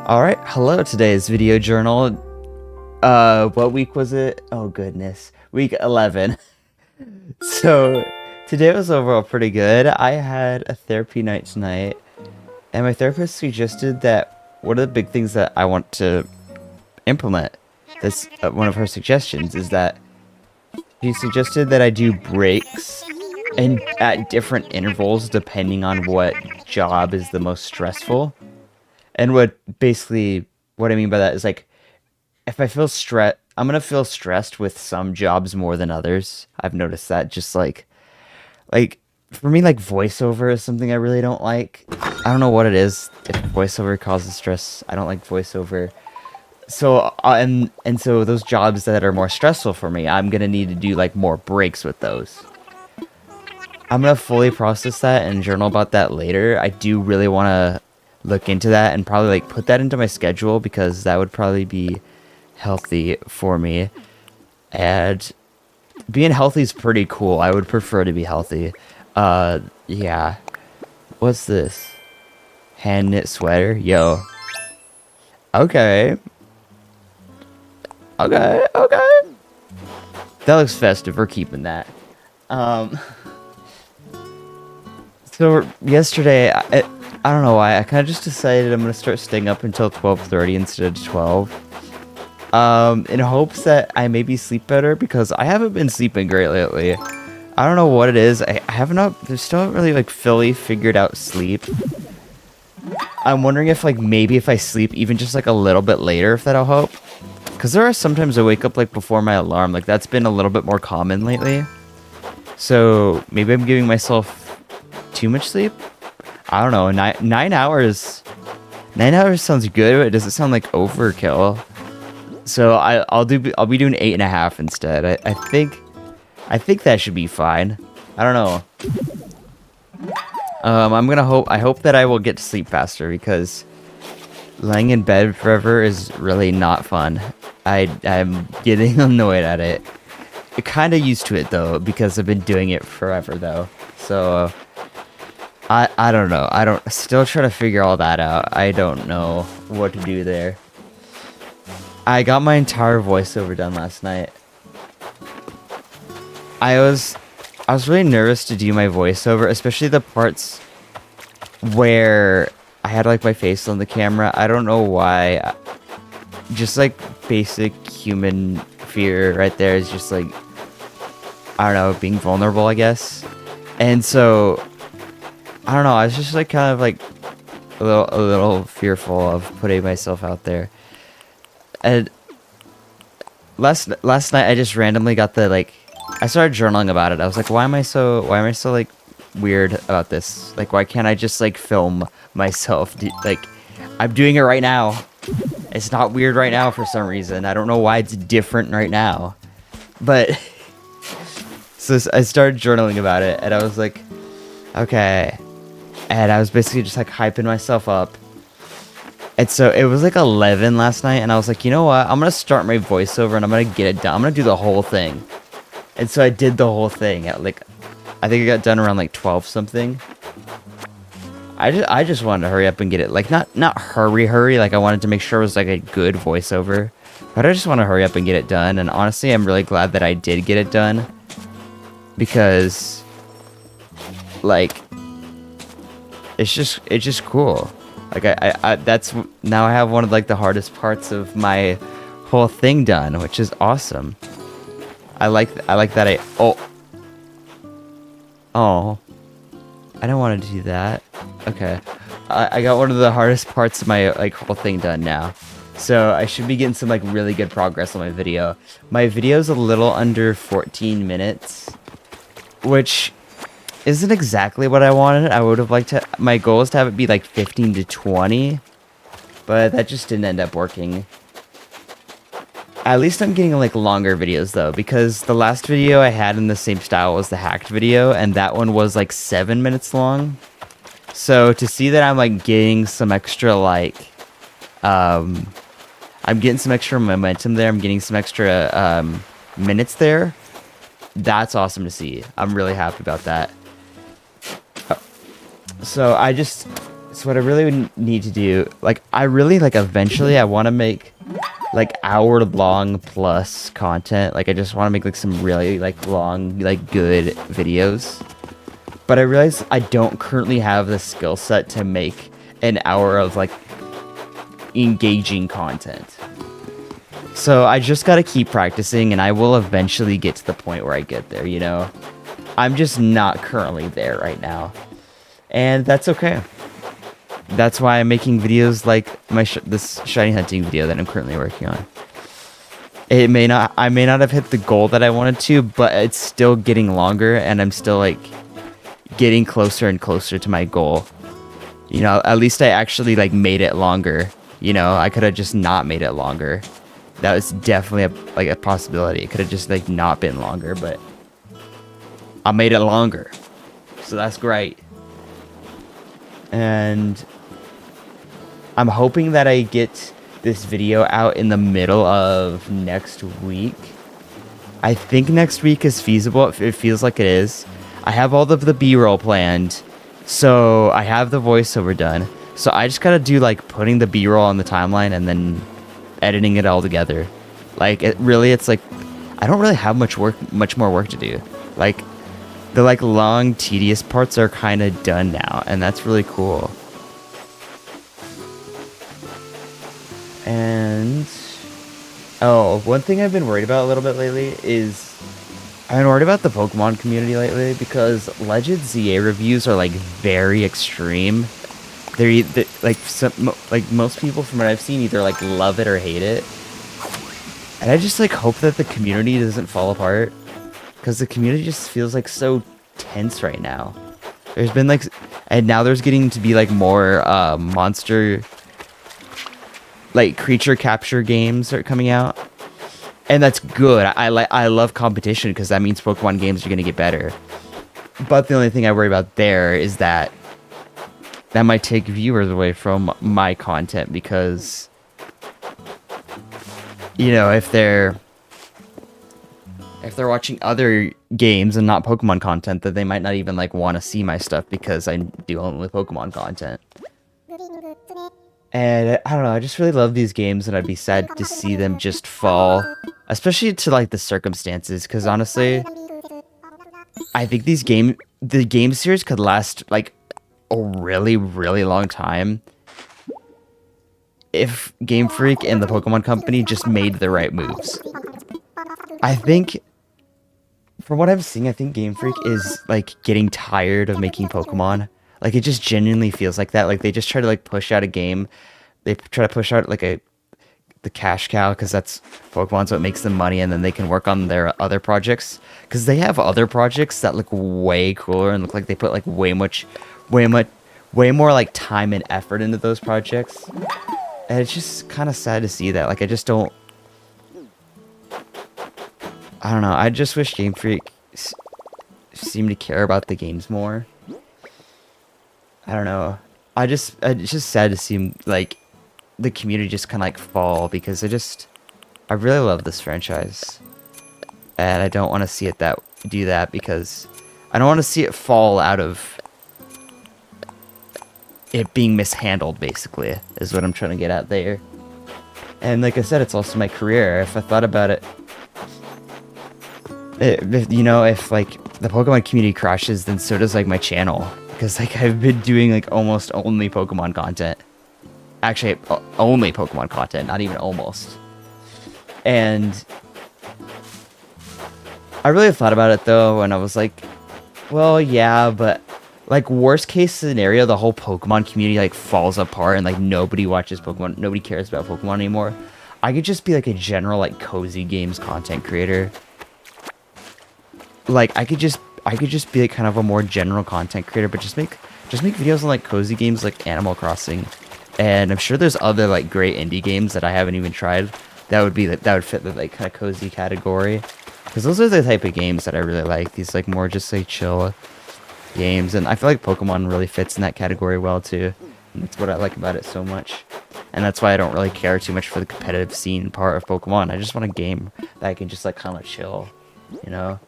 Alright, hello, today's video journal. What week was it? Oh goodness. Week 11. So, today was overall pretty good. I had a therapy night tonight, and my therapist suggested that one of the big things that I want to implement, this one of her suggestions, is that she suggested that I do breaks and at different intervals depending on what job is the most stressful. And what I mean by that is like if I feel I'm gonna feel stressed with some jobs more than others. I've noticed that just like for me, like voiceover is something I really don't like. I don't know what it is. If voiceover causes stress, I don't like voiceover. So and so those jobs that are more stressful for me, I'm gonna need to do like more breaks with those. I'm gonna fully process that and journal about that later. I do really want to look into that and probably like put that into my schedule because that would probably be healthy for me. And being healthy is pretty cool. I would prefer to be healthy. Yeah. What's this? Hand knit sweater? Yo. Okay. Okay. That looks festive. We're keeping that. So yesterday, I don't know why, I kind of just decided I'm going to start staying up until 12:30 instead of 12. In hopes that I maybe sleep better, because I haven't been sleeping great lately. I don't know what it is. I still haven't really like fully figured out sleep. I'm wondering if like maybe if I sleep even just like a little bit later, if that'll help. Because there are sometimes I wake up like before my alarm. Like that's been a little bit more common lately. So maybe I'm giving myself too much sleep. I don't know. 9 hours. 9 hours sounds good, but it doesn't sound like overkill. So I'll be doing 8.5 instead. I think that should be fine. I don't know. I hope that I will get to sleep faster, because laying in bed forever is really not fun. I'm getting annoyed at it. I kind of used to it though, because I've been doing it forever though. So I don't know. Still trying to figure all that out. I don't know what to do there. I got my entire voiceover done last night. I was really nervous to do my voiceover, especially the parts where I had like my face on the camera. I don't know why. Just like basic human fear right there is just like, I don't know, being vulnerable, I guess. And so I don't know, I was just like kind of like a little fearful of putting myself out there. And last night I just randomly got I started journaling about it. I was like, why am I so like weird about this? Like, why can't I just like film myself? Like, I'm doing it right now. It's not weird right now for some reason. I don't know why it's different right now. But so I started journaling about it, and I was like, okay. And I was basically just like hyping myself up. And so it was like 11 last night, and I was like, you know what? I'm gonna start my voiceover and I'm gonna get it done. I'm gonna do the whole thing. And so I did the whole thing at like, I think I got done around like 12 something. I just wanted to hurry up and get it, like not hurry, like I wanted to make sure it was like a good voiceover. But I just want to hurry up and get it done, and honestly I'm really glad that I did get it done. Because like it's just cool. Like now I have one of like the hardest parts of my whole thing done, which is awesome. I like that I don't want to do that. Okay. I got one of the hardest parts of my like whole thing done now. So I should be getting some like really good progress on my video. My video's a little under 14 minutes, which isn't exactly what I wanted. I would have liked to, my goal is to have it be like 15 to 20, but that just didn't end up working. At least I'm getting like longer videos though, because the last video I had in the same style was the hacked video, and that one was like 7 minutes long. So to see that I'm like getting some extra like, I'm getting some extra momentum there, I'm getting some extra minutes there, that's awesome to see. I'm really happy about that. So I just So what I really need to do, like, I really, like, eventually I want to make, like, hour-long plus content. Like, I just want to make, like, some really, like, long, like, good videos. But I realize I don't currently have the skill set to make an hour of, like, engaging content. So I just gotta keep practicing, and I will eventually get to the point where I get there, you know? I'm just not currently there right now. And that's okay. That's why I'm making videos like this shiny hunting video that I'm currently working on. I may not have hit the goal that I wanted to, but it's still getting longer, and I'm still, like, getting closer and closer to my goal. You know, at least I actually, like, made it longer. You know, I could have just not made it longer. That was definitely a possibility. It could have just, like, not been longer, but I made it longer. So that's great. And I'm hoping that I get this video out in the middle of next week. I think next week is feasible. It feels like it is. I have all of the B-roll planned. So I have the voiceover done. So I just gotta do, like, putting the B-roll on the timeline and then editing it all together. Like, it's like, I don't really have much more work to do. Like, the, like, long, tedious parts are kind of done now, and that's really cool. And, oh, one thing I've been worried about a little bit lately is, I've been worried about the Pokemon community lately, because Legend ZA reviews are, like, very extreme. They're like, most people from what I've seen either, like, love it or hate it. And I just, like, hope that the community doesn't fall apart, because the community just feels, like, so tense right now. There's been, like, and now there's getting to be, like, more monster, like, creature capture games are coming out, and that's good. I love competition, because that means Pokemon games are gonna get better. But the only thing I worry about there is that might take viewers away from my content, because, you know, if they're watching other games and not Pokemon content, then they might not even, like, want to see my stuff, because I do only Pokemon content. And I don't know, I just really love these games, and I'd be sad to see them just fall, especially to, like, the circumstances, because honestly, I think the game series could last, like, a really, really long time if Game Freak and the Pokemon Company just made the right moves. I think, from what I'm seeing, I think Game Freak is, like, getting tired of making Pokemon. Like, it just genuinely feels like that. Like, they just try to, like, push out a game. They try to push out, like, the cash cow, because that's Pokemon's what makes them money, and then they can work on their other projects. Because they have other projects that look way cooler and look like they put, like, way more, like, time and effort into those projects. And it's just kind of sad to see that. Like, I just don't... I don't know. I just wish Game Freak seemed to care about the games more. I don't know. It's just sad to see, like, the community just kind of, like, fall, because I really love this franchise. And I don't want to see it do that, because I don't want to see it fall out of it being mishandled, basically, is what I'm trying to get at there. And like I said, it's also my career. If I thought about it, you know, if, like, the Pokemon community crashes, then so does, like, my channel. Because, like, I've been doing, like, almost only Pokemon content. Actually, only Pokemon content, not even almost. And I really thought about it, though, and I was like, well, yeah, but, like, worst case scenario, the whole Pokemon community, like, falls apart, and, like, nobody watches Pokemon, nobody cares about Pokemon anymore. I could just be, like, a general, like, cozy games content creator. Like, I could just be, like, kind of a more general content creator, but just make videos on, like, cozy games like Animal Crossing. And I'm sure there's other, like, great indie games that I haven't even tried that would fit the, like, kind of cozy category. Because those are the type of games that I really like. These, like, more just, like, chill games. And I feel like Pokemon really fits in that category well, too. And that's what I like about it so much. And that's why I don't really care too much for the competitive scene part of Pokemon. I just want a game that I can just, like, kind of chill, you know?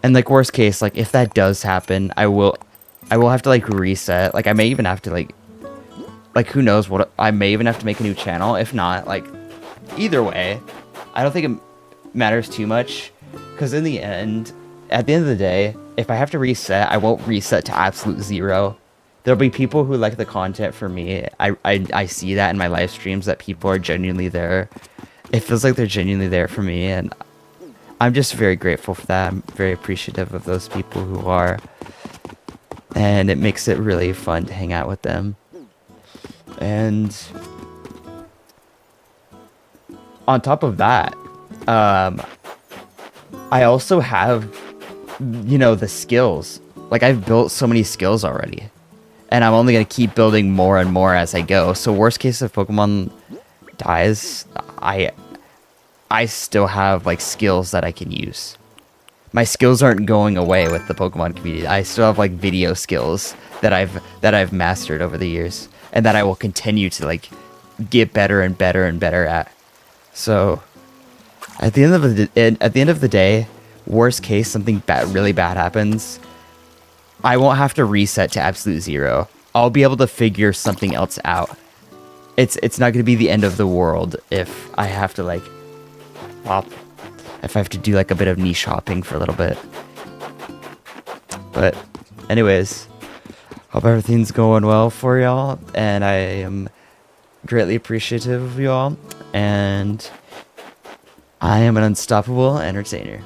And, like, worst case, like, if that does happen, I will I will have to like reset. Like I may even have to like who knows what, I may even have to make a new channel. If not, like either way, I don't think it matters too much, because in the end, at the end of the day, if I have to reset, I won't reset to absolute zero. There'll be people who like the content for me. I see that in my live streams, that people are genuinely there. It feels like they're genuinely there for me, and I'm just very grateful for that. I'm very appreciative of those people who are, and it makes it really fun to hang out with them. And on top of that, I also have, you know, the skills. Like I've built so many skills already, and I'm only gonna keep building more and more as I go. So worst case, if Pokemon dies, I still have like skills that I can use. My skills aren't going away with the Pokemon community. I still have like video skills that I've mastered over the years, and that I will continue to like get better and better and better at. So at the end of the day, worst case, something really bad happens, I won't have to reset to absolute zero. I'll be able to figure something else out. It's not going to be the end of the world if I have to like if I have to do like a bit of niche hopping for a little bit. But anyways, hope everything's going well for y'all, and I am greatly appreciative of y'all, and I am an unstoppable entertainer.